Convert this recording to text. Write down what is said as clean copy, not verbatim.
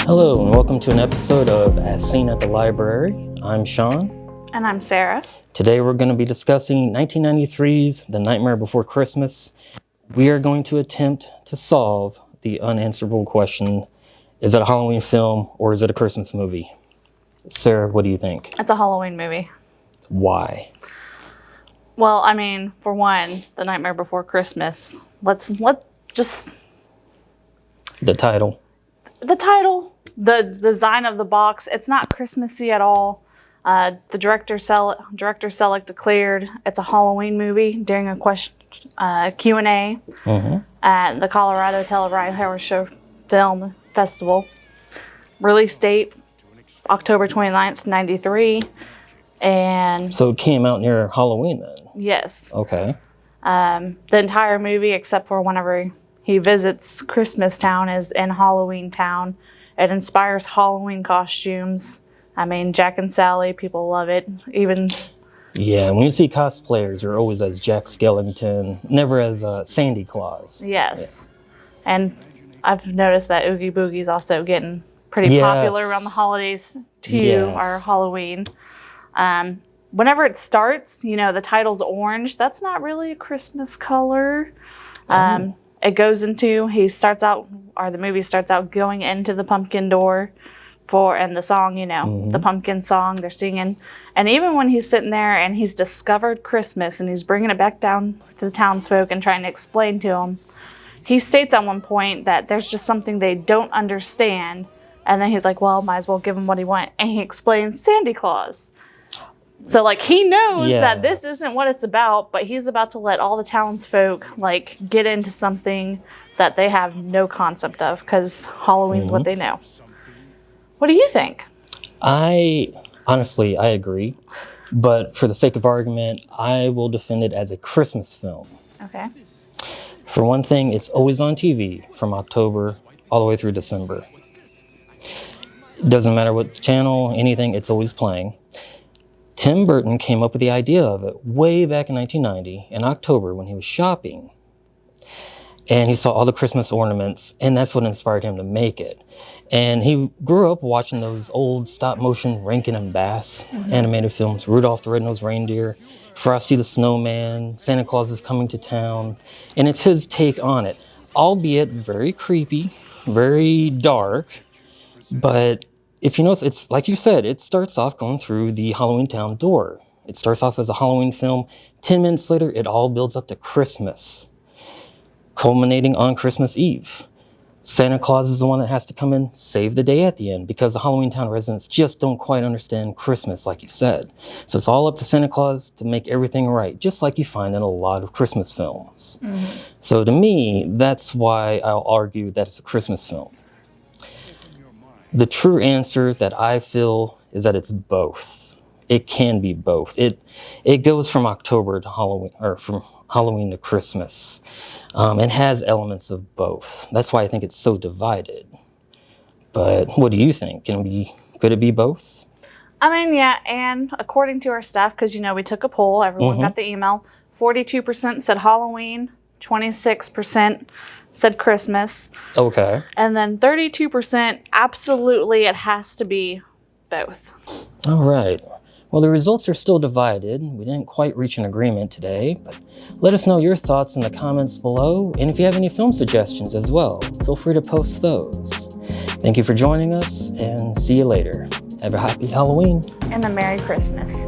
Hello and welcome to an episode of Cine at the Library. I'm Sean. And I'm Sarah. Today we're going to be discussing 1993's The Nightmare Before Christmas. We are going to attempt to solve the unanswerable question, is it a Halloween film or is it a Christmas movie? Sarah, what do you think? It's a Halloween movie. Why? Well, I mean, for one, The Nightmare Before Christmas. Let's just... The title. The design of the box, it's not Christmassy at all. The director Selleck declared it's a Halloween movie during a Q&A at the Colorado Telluride Horror Show Film Festival. Release date, October 29th, 93. And So it came out near Halloween then? yes. Okay. The entire movie, except for whenever he visits Christmas Town, is in Halloween Town. It inspires Halloween costumes. I mean, Jack and Sally, people love it. Even... Yeah, when you see cosplayers, they're always as Jack Skellington, never as Sandy Claus. Yes. Yeah. And I've noticed that Oogie Boogie's also getting pretty popular around the holidays, too, or Halloween. Whenever it starts, you know, the title's orange. That's not really a Christmas color. It goes into, the movie starts out going into the pumpkin door and the song, you know, the pumpkin song they're singing. And even when he's sitting there and he's discovered Christmas and he's bringing it back down to the townsfolk and trying to explain to them, he states at one point that there's just something they don't understand. And then he's like, well, might as well give him what he wants. And he explains Santa Claus. So, like, he knows that this isn't what it's about, but he's about to let all the townsfolk, like, get into something that they have no concept of, because Halloween's what they know. What do you think? Honestly, I agree. But for the sake of argument, I will defend it as a Christmas film. Okay. For one thing, it's always on TV from October all the way through December. It doesn't matter what channel, anything, it's always playing. Tim Burton came up with the idea of it way back in 1990 in October when he was shopping. And he saw all the Christmas ornaments, and that's what inspired him to make it. And he grew up watching those old stop-motion Rankin and Bass animated films, Rudolph the Red-Nosed Reindeer, Frosty the Snowman, Santa Claus is Coming to Town. And it's his take on it, albeit very creepy, very dark, but if you notice, it's like you said, it starts off going through the Halloween Town door. It starts off as a Halloween film. 10 minutes later, it all builds up to Christmas, culminating on Christmas Eve. Santa Claus is the one that has to come in, save the day at the end, because the Halloween Town residents just don't quite understand Christmas, like you said. So it's all up to Santa Claus to make everything right, just like you find in a lot of Christmas films. So to me, that's why I'll argue that it's a Christmas film. The true answer that I feel is that it's both. It can be both. It goes from October to Halloween, or from Halloween to Christmas. It has elements of both. That's why I think it's so divided. But what do you think? Could it be both? I mean, yeah, and according to our staff, because, you know, we took a poll, everyone got the email, 42% said Halloween, 26% said Christmas. Okay. And then 32% absolutely it has to be both. All right. Well, the results are still divided. We didn't quite reach an agreement today, but let us know your thoughts in the comments below. And if you have any film suggestions as well, feel free to post those. Thank you for joining us, and see you later. Have a happy Halloween. And a Merry Christmas.